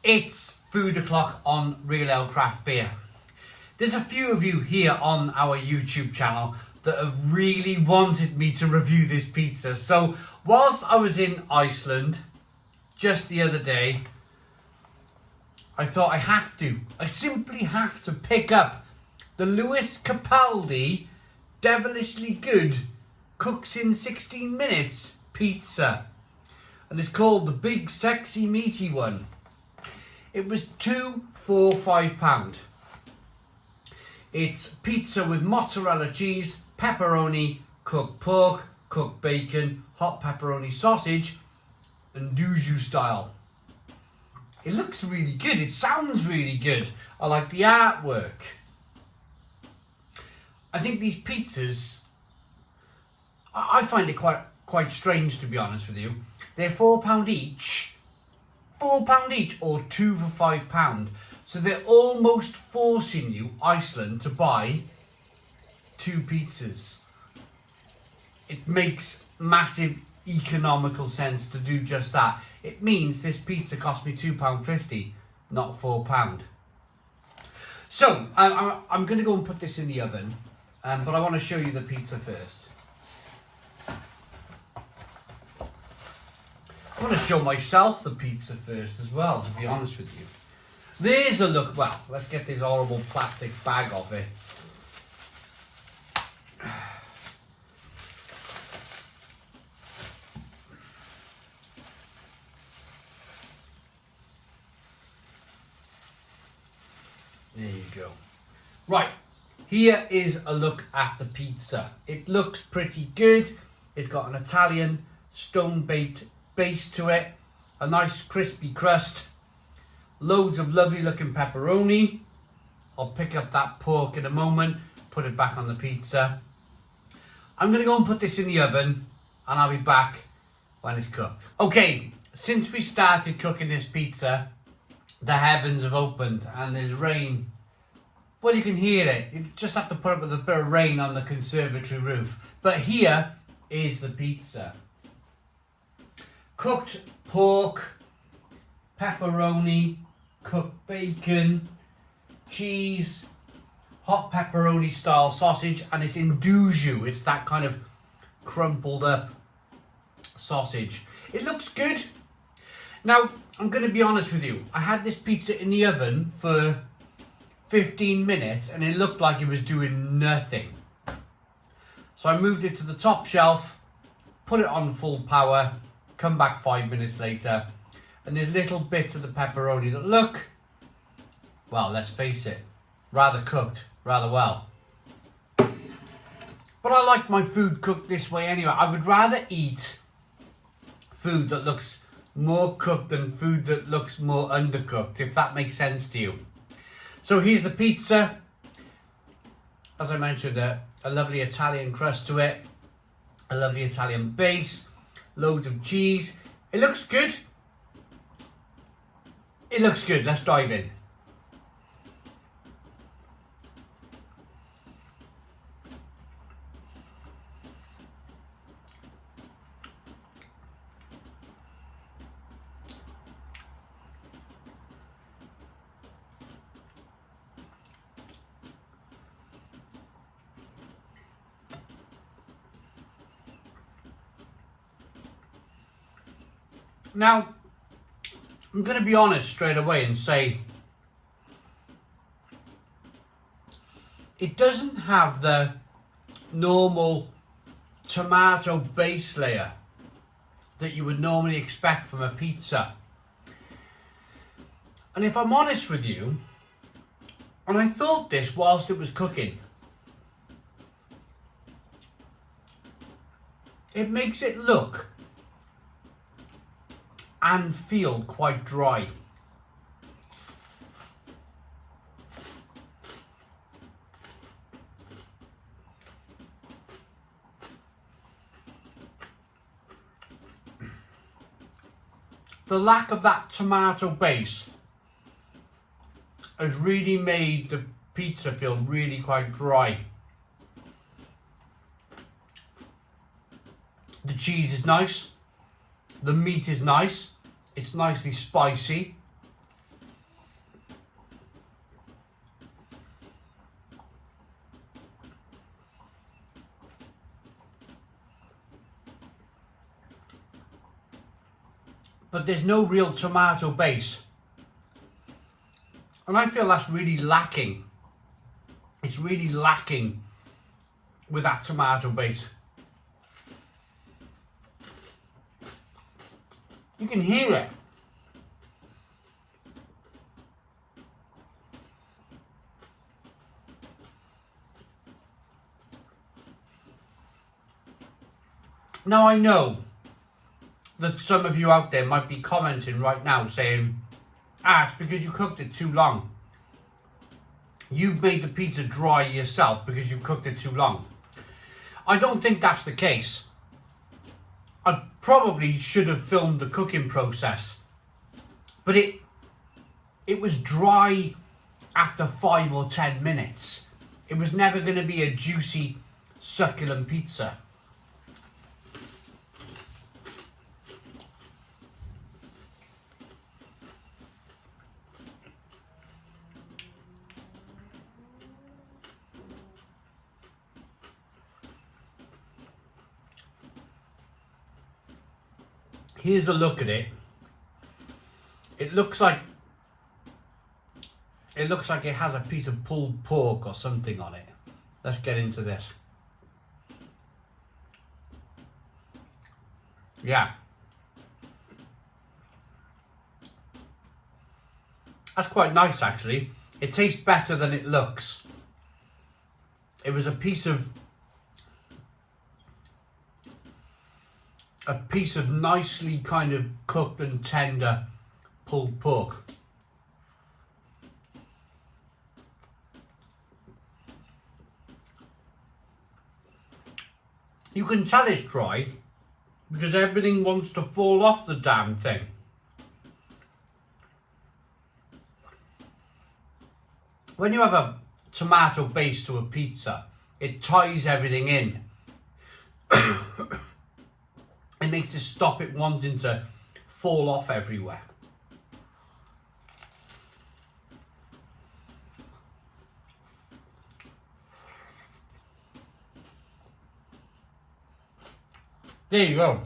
It's food o'clock on Real Ale Craft Beer. There's a few of you here on our YouTube channel that have really wanted me to review this pizza. So whilst I was in Iceland just the other day, I thought I simply have to pick up the Lewis Capaldi Devilishly Good Cooks in 16 Minutes pizza. And it's called the Big Sexy Meaty one. It was £2 for £5. It's pizza with mozzarella cheese, pepperoni, cooked pork, cooked bacon, hot pepperoni sausage, and andouille style. It looks really good. It sounds really good. I like the artwork. I think these pizzas, I find it quite strange, to be honest with you. They're £4 each. £4 each, or 2 for £5. So they're almost forcing you, Iceland, to buy 2 pizzas. It makes massive economical sense to do just that. It means this pizza cost me £2.50, not £4. So I'm going to go and put this in the oven, but I want to show you the pizza first. I want to show myself the pizza first as well, to be honest with you. There's a look. Well, let's get this horrible plastic bag off it. There you go. Right, here is a look at the pizza. It looks pretty good. It's got an Italian stone-baked base to it, a nice crispy crust, loads of lovely looking pepperoni. I'll pick up that pork in a moment, put it back on the pizza. I'm going to go and put this in the oven and I'll be back when it's cooked. Okay, since we started cooking this pizza, the heavens have opened and there's rain. Well, you can hear it. You just have to put up with a bit of rain on the conservatory roof. But here is the pizza. Cooked pork, pepperoni, cooked bacon, cheese, hot pepperoni style sausage, and it's andouille. It's that kind of crumpled up sausage. It looks good. Now, I'm going to be honest with you. I had this pizza in the oven for 15 minutes and it looked like it was doing nothing. So I moved it to the top shelf, put it on full power, come back 5 minutes later, and there's little bits of the pepperoni that look, well, let's face it, rather cooked, rather well. But I like my food cooked this way anyway. I would rather eat food that looks more cooked than food that looks more undercooked, if that makes sense to you. So here's the pizza. As I mentioned, a lovely Italian crust to it, a lovely Italian base, loads of cheese. It looks good. It looks good. Let's dive in. Now, I'm going to be honest straight away and say it doesn't have the normal tomato base layer that you would normally expect from a pizza. And if I'm honest with you, and I thought this whilst it was cooking, it makes it look and feel quite dry. The lack of that tomato base has really made the pizza feel really quite dry. The cheese is nice. The meat is nice. It's nicely spicy. but there's no real tomato base. And I feel that's really lacking. It's really lacking with that tomato base. You can hear it. Now I know that some of you out there might be commenting right now saying, it's because you cooked it too long. You've made the pizza dry yourself because you cooked it too long. I don't think that's the case. I probably should have filmed the cooking process, but it was dry after 5 or 10 minutes. It was never going to be a juicy, succulent pizza. Here's a look at it. It looks like it has a piece of pulled pork or something on it. Let's get into this. Yeah. That's quite nice actually. It tastes better than it looks. It was a piece of nicely kind of cooked and tender pulled pork. You can tell it's dry because everything wants to fall off the damn thing. When you have a tomato base to a pizza, it ties everything in. It makes it stop it wanting to fall off everywhere. There you go.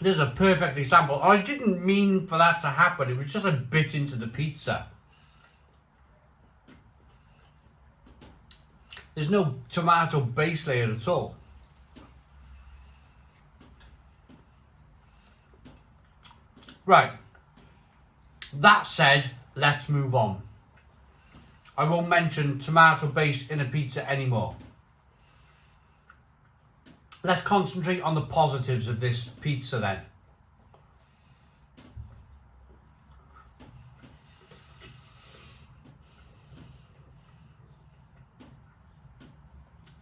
This is a perfect example. I didn't mean for that to happen. It was just a bit into the pizza. There's no tomato base layer at all. Right, that said, let's move on. I won't mention tomato base in a pizza anymore. Let's concentrate on the positives of this pizza then.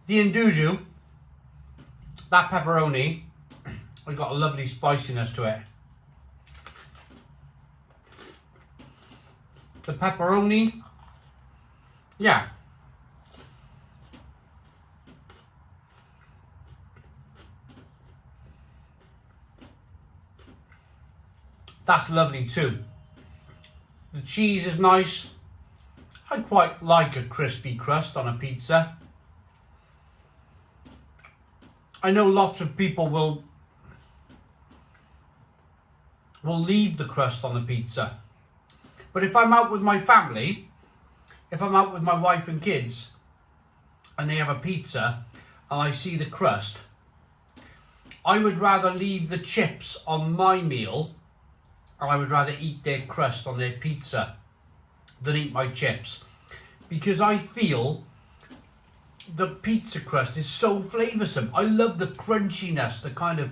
The andouille, that pepperoni, has got a lovely spiciness to it. The pepperoni, yeah. That's lovely too. The cheese is nice. I quite like a crispy crust on a pizza. I know lots of people will leave the crust on the pizza. But if I'm out with my family, if I'm out with my wife and kids, and they have a pizza, and I see the crust, I would rather leave the chips on my meal, and I would rather eat their crust on their pizza than eat my chips. Because I feel the pizza crust is so flavoursome. I love the crunchiness, the kind of,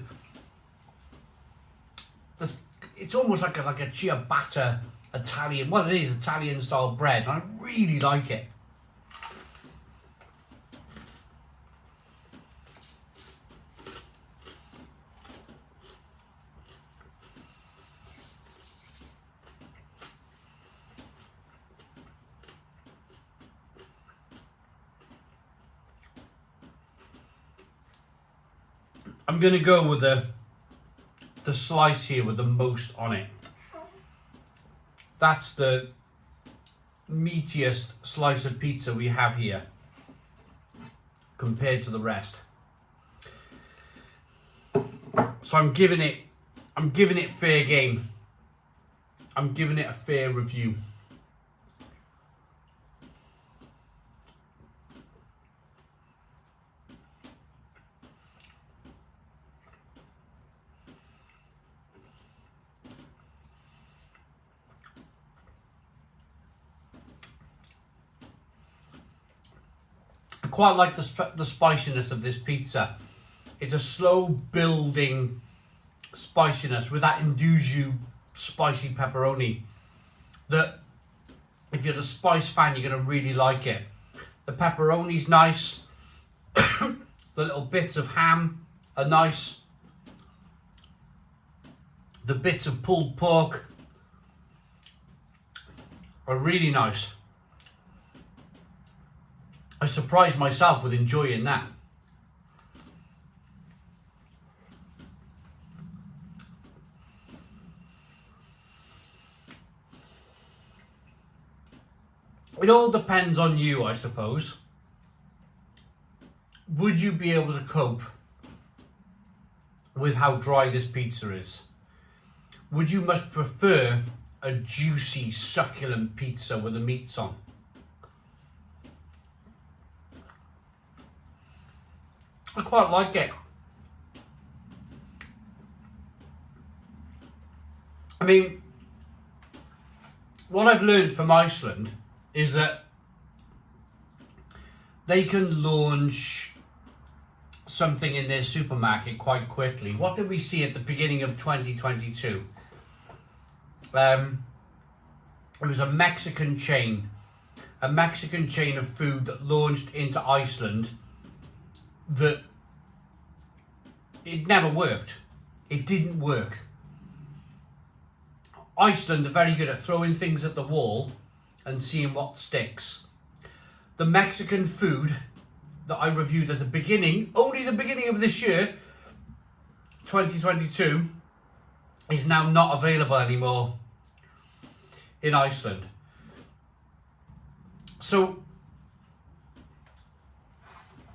it's almost like a ciabatta Italian, well it is Italian style bread, and I really like it. I'm going to go with the slice here with the most on it. That's the meatiest slice of pizza we have here compared to the rest. So I'm giving it fair game. I'm giving it a fair review. I quite like the spiciness of this pizza. It's a slow building spiciness with that induju spicy pepperoni that if you're the spice fan, you're going to really like it. The pepperoni's nice. The little bits of ham are nice. The bits of pulled pork are really nice. I surprised myself with enjoying that. It all depends on you, I suppose. Would you be able to cope with how dry this pizza is? Would you much prefer a juicy, succulent pizza with the meats on? I quite like it. I mean, what I've learned from Iceland is that they can launch something in their supermarket quite quickly. What did we see at the beginning of 2022? It was a Mexican chain of food that launched into Iceland that it never worked. It didn't work. Iceland are very good at throwing things at the wall and seeing what sticks. The Mexican food that I reviewed at the beginning, only the beginning of this year, 2022, is now not available anymore in Iceland. So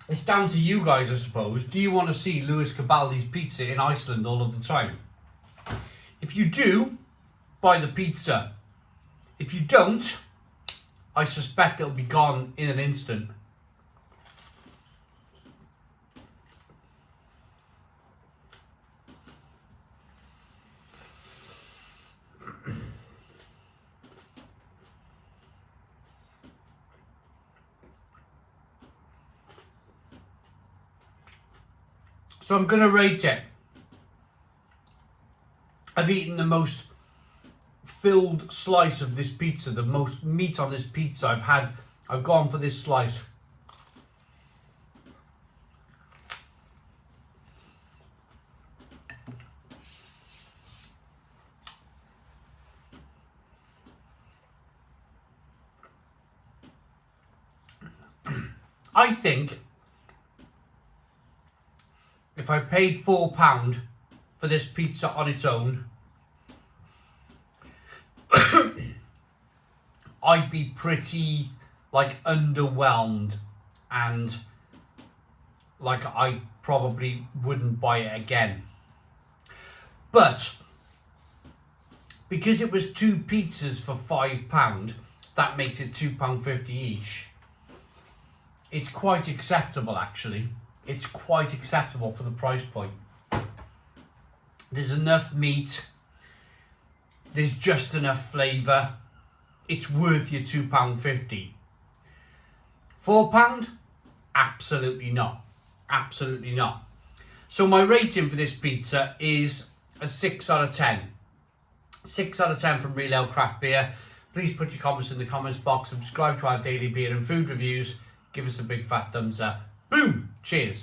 it's down to you guys, I suppose. Do you want to see Lewis Capaldi's pizza in Iceland all of the time? If you do, buy the pizza. If you don't, I suspect it'll be gone in an instant. So I'm going to rate it. I've eaten the most filled slice of this pizza, the most meat on this pizza I've had. I've gone for this slice. I think if I paid £4 for this pizza on its own, I'd be pretty underwhelmed, and I probably wouldn't buy it again. But because it was 2 pizzas for £5, that makes it £2.50 each. It's quite acceptable, actually. It's quite acceptable for the price point. There's enough meat. There's just enough flavour. It's worth your £2.50. £4? Absolutely not. Absolutely not. So my rating for this pizza is a 6 out of 10. 6 out of 10 from Real Ale Craft Beer. Please put your comments in the comments box. Subscribe to our daily beer and food reviews. Give us a big fat thumbs up. Boom! Cheers.